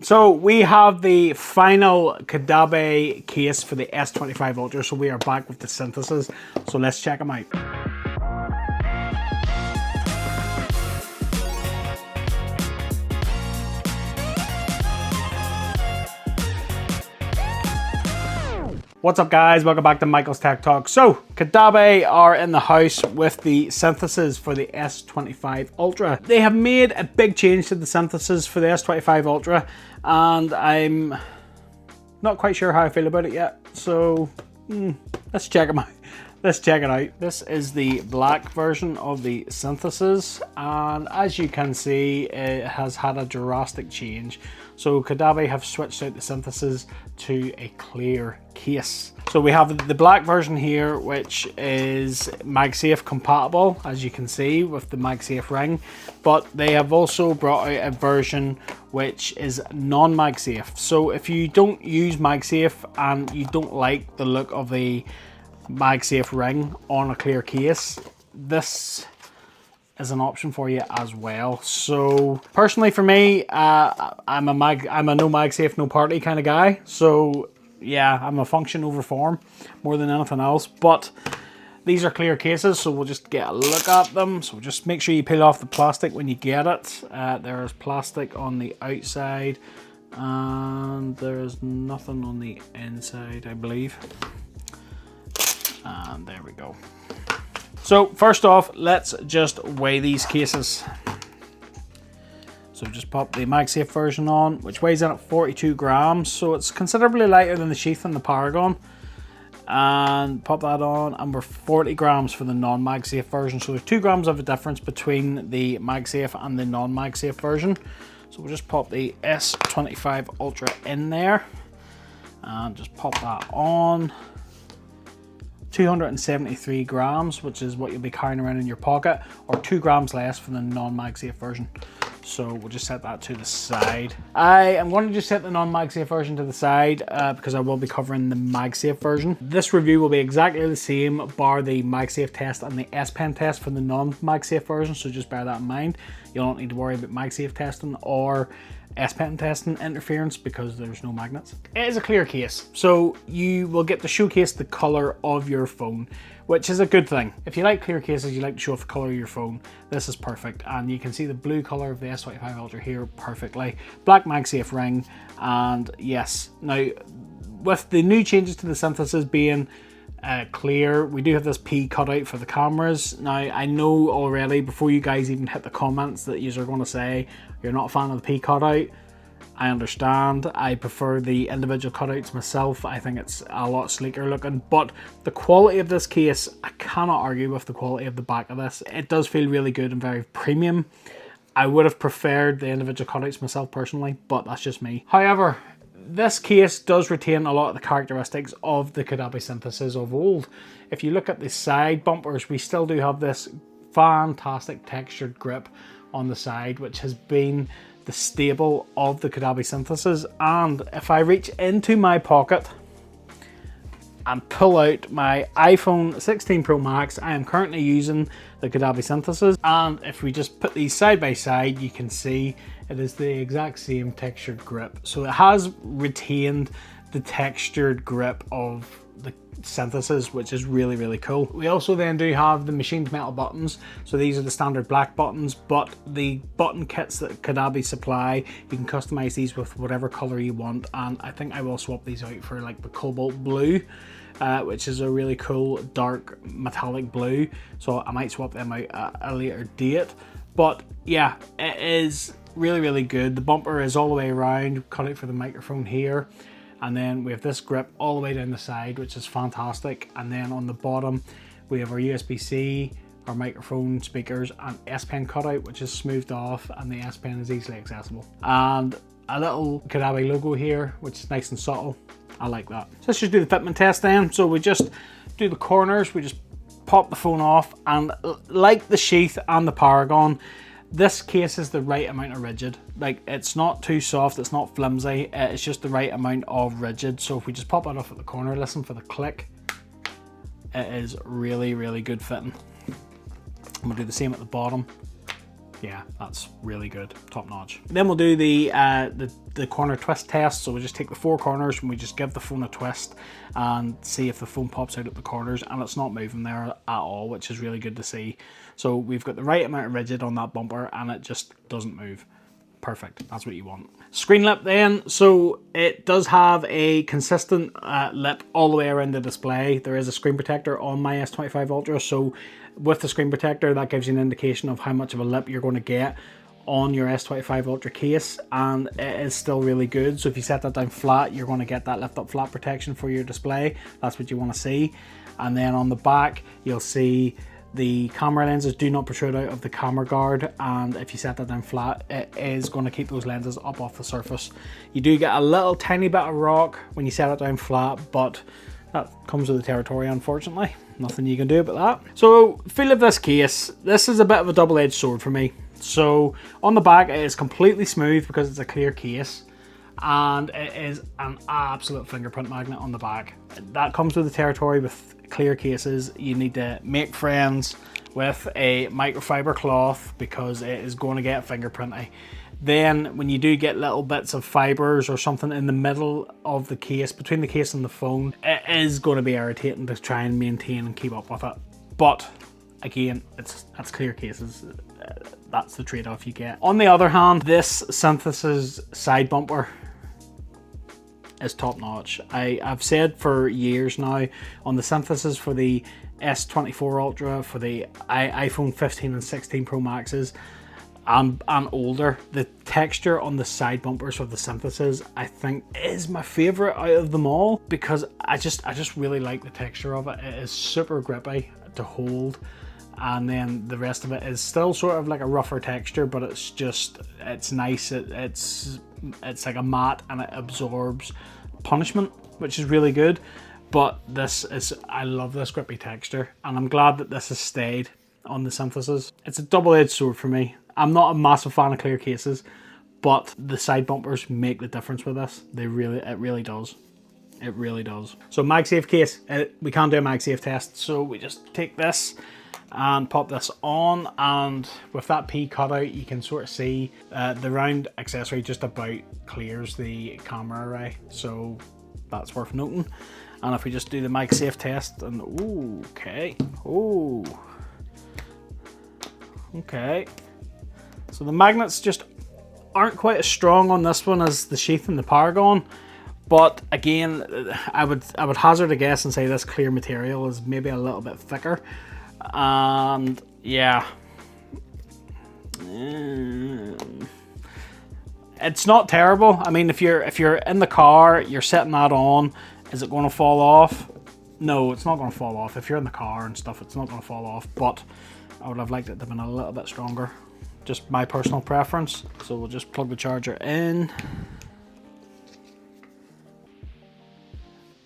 So we have the final Caudabe case for the S25 Ultra, so we are back with the Synthesis, so let's check them out. What's up guys, welcome back to Michael's Tech Talk. So Caudabe are in the house with the Synthesis for the S25 Ultra. They have made a big change to the Synthesis for the S25 Ultra and I'm not quite sure how I feel about it yet. So let's check them out. Let's check it out. This is the black version of the Synthesis, and as you can see, it has had a drastic change. So Caudabe have switched out the Synthesis to a clear case. So we have the black version here, which is MagSafe compatible, as you can see with the MagSafe ring, but they have also brought out a version which is non-MagSafe. So if you don't use MagSafe and you don't like the look of the MagSafe ring on a clear case, this is an option for you as well. So personally for me, I'm a no MagSafe, no party kind of guy. So yeah, I'm a function over form more than anything else. But these are clear cases, so we'll just get a look at them. So just make sure you peel off the plastic when you get it. There's plastic on the outside and there's nothing on the inside, I believe. And there we go. So first off, let's just weigh these cases. So just pop the MagSafe version on, which weighs in at 42 grams. So it's considerably lighter than the sheath and the Paragon. And pop that on, and we're 40 grams for the non-MagSafe version. So there's 2 grams of a difference between the MagSafe and the non-MagSafe version. So we'll just pop the S25 Ultra in there and just pop that on. 273 grams, which is what you'll be carrying around in your pocket, or 2 grams less for the non-MagSafe version. So we'll just set that to the side. I am going to just set the non-MagSafe version to the side because I will be covering the MagSafe version. This review will be exactly the same, bar the MagSafe test and the S Pen test for the non-MagSafe version, so just bear that in mind. You don't need to worry about MagSafe testing or S Pen testing interference because there's no magnets. It is a clear case, so you will get to showcase the color of your phone, which is a good thing. If you like clear cases, you like to show off the color of your phone, this is perfect. And you can see the blue color of the S25 Ultra here perfectly. Black MagSafe ring, and yes. Now, with the new changes to the Synthesis being clear, we do have this P cutout for the cameras. Now I know already before you guys even hit the comments that you are going to say you're not a fan of the P cutout. I understand. I prefer the individual cutouts myself. I think it's a lot sleeker looking, but the quality of this case, I cannot argue with the quality of the back of this. It does feel really good and very premium. I would have preferred the individual cutouts myself personally, but that's just me. However, this case does retain a lot of the characteristics of the Caudabe Synthesis of old. If you look at the side bumpers, we still do have this fantastic textured grip on the side, which has been the staple of the Caudabe Synthesis. And if I reach into my pocket and pull out my iPhone 16 Pro Max, I am currently using the Caudabe Synthesis. And if we just put these side by side, you can see it is the exact same textured grip. So it has retained the textured grip of the Synthesis, which is really, really cool. We also then do have the machined metal buttons. So these are the standard black buttons, but the button kits that Caudabe supply, you can customize these with whatever color you want. And I think I will swap these out for like the cobalt blue, which is a really cool dark metallic blue. So I might swap them out at a later date. But yeah, it is really, really good. The bumper is all the way around, cut out for the microphone here. And then we have this grip all the way down the side, which is fantastic. And then on the bottom, we have our USB-C, our microphone, speakers, and S Pen cutout, which is smoothed off, and the S Pen is easily accessible. And a little Caudabe logo here, which is nice and subtle. I like that. So let's just do the fitment test then. So we just do the corners, we just pop the phone off, and like the sheath and the Paragon, this case is the right amount of rigid. Like, it's not too soft, it's not flimsy, it's just the right amount of rigid. So if we just pop it off at the corner, listen for the click, it is really, really good fitting. I'm gonna do the same at the bottom. yeah, that's really good, top notch. Then we'll do the corner twist test. So we just take the 4 corners and we just give the phone a twist and see if the phone pops out at the corners, and it's not moving there at all, which is really good to see. So we've got the right amount of rigid on that bumper and it just doesn't move. Perfect, that's what you want. Screen lip then, so it does have a consistent lip all the way around the display. There is a screen protector on my S25 Ultra, so with the screen protector that gives you an indication of how much of a lip you're going to get on your S25 Ultra case, and it is still really good. So if you set that down flat, you're going to get that lift up flat protection for your display. That's what you want to see. And then on the back you'll see the camera lenses do not protrude out of the camera guard, and if you set that down flat, it is going to keep those lenses up off the surface. You do get a little tiny bit of rock when you set it down flat, but that comes with the territory, unfortunately. Nothing you can do about that. So, feel of this case, this is a bit of a double-edged sword for me. So, on the back it is completely smooth because it's a clear case, and it is an absolute fingerprint magnet on the back. That comes with the territory with clear cases. You need to make friends with a microfiber cloth because it is going to get fingerprinty. Then when you do get little bits of fibers or something in the middle of the case, between the case and the phone, it is going to be irritating to try and maintain and keep up with it. But again, that's clear cases. That's the trade-off you get. On the other hand, this Synthesis side bumper is top notch. I've said for years now on the Synthesis for the S24 Ultra, for the iPhone 15 and 16 Pro Maxes and older, the texture on the side bumpers of the Synthesis I think is my favorite out of them all, because I just really like the texture of it. It is super grippy to hold, and then the rest of it is still sort of like a rougher texture, but it's nice. It's like a matte and it absorbs punishment, which is really good. But I love this grippy texture, and I'm glad that this has stayed on the Synthesis. It's a double-edged sword for me. I'm not a massive fan of clear cases, but the side bumpers make the difference with this. It really does. It really does. So MagSafe case, we can't do a MagSafe test, so we just take this and pop this on, and with that P cutout you can sort of see the round accessory just about clears the camera array, so that's worth noting. And if we just do the MagSafe test, and okay, so the magnets just aren't quite as strong on this one as the sheath and the Paragon, but again, I would hazard a guess and say this clear material is maybe a little bit thicker. And yeah, it's not terrible. I mean, if you're in the car, you're setting that on, is it going to fall off? No, it's not going to fall off. If you're in the car and stuff, it's not going to fall off, but I would have liked it to have been a little bit stronger. Just my personal preference. So we'll just plug the charger in.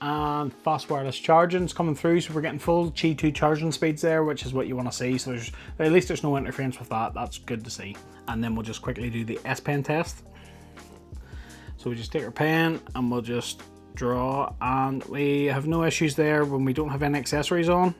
And fast wireless charging is coming through, so we're getting full Qi 2 charging speeds there, which is what you want to see. So at least there's no interference with that. That's good to see. And then we'll just quickly do the S Pen test. So we just take our pen and we'll just draw, and we have no issues there when we don't have any accessories on.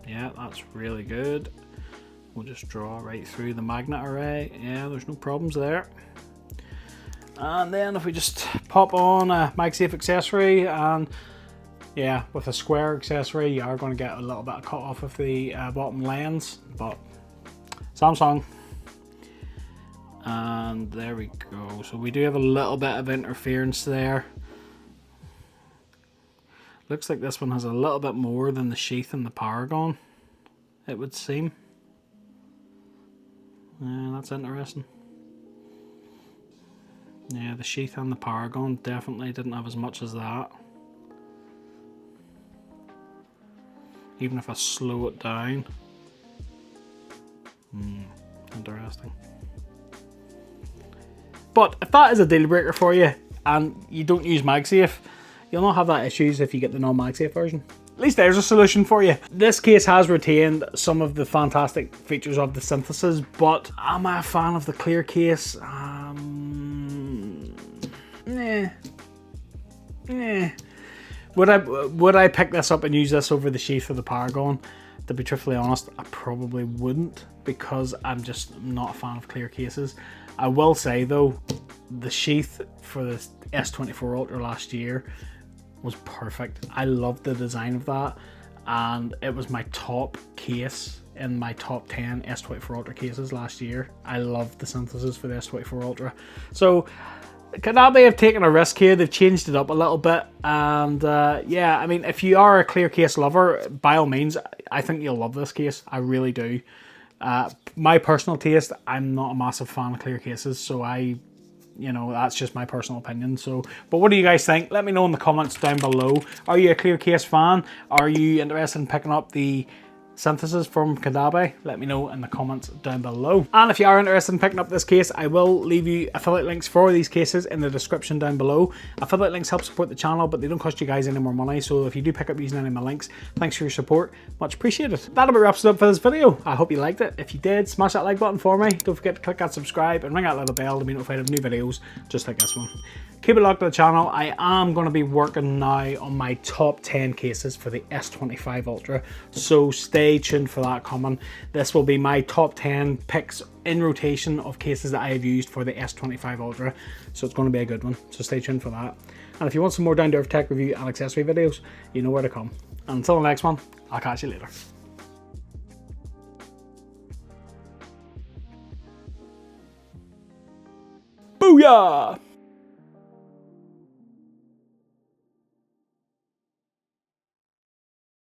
Yeah, that's really good. We'll just draw right through the magnet array. Yeah, there's no problems there. And then if we just pop on a MagSafe accessory, and yeah, with a square accessory you are going to get a little bit of cut off of the bottom lens, but Samsung. And there we go. So we do have a little bit of interference there. Looks like this one has a little bit more than the sheath and the Paragon, it would seem. Yeah, that's interesting. Yeah, the sheath and the Paragon definitely didn't have as much as that. Even if I slow it down. Interesting. But if that is a deal breaker for you and you don't use MagSafe, you'll not have that issues if you get the non-MagSafe version. At least there's a solution for you. This case has retained some of the fantastic features of the Synthesis, but am I a fan of the clear case? Nah. Would I pick this up and use this over the sheath of the Paragon? To be truthfully honest, I probably wouldn't, because I'm just not a fan of clear cases. I will say though, the sheath for the S24 Ultra last year was perfect. I loved the design of that, and it was my top case in my top 10 S24 Ultra cases last year. I loved the synthesis for the S24 Ultra. So Caudabe have taken a risk here. They've changed it up a little bit, and yeah, I mean, if you are a clear case lover, by all means, I think you'll love this case. I really do. My personal taste, I'm not a massive fan of clear cases, so you know, that's just my personal opinion. So, but what do you guys think? Let me know in the comments down below. Are you a clear case fan? Are you interested in picking up the synthesis from Caudabe? Let me know in the comments down below. And if you are interested in picking up this case, I will leave you affiliate links for these cases in the description down below. Affiliate links help support the channel, but they don't cost you guys any more money. So if you do pick up using any of my links, thanks for your support. Much appreciated. That about wraps it up for this video. I hope you liked it. If you did, smash that like button for me. Don't forget to click that subscribe and ring that little bell to be notified of new videos just like this one. Keep it locked to the channel. I am going to be working now on my top 10 cases for the S25 Ultra, so stay tuned for that coming. This will be my top 10 picks in rotation of cases that I have used for the S25 Ultra, so it's going to be a good one, so stay tuned for that. And if you want some more down-to-earth tech review and accessory videos, you know where to come. And until the next one, I'll catch you later. Booyah!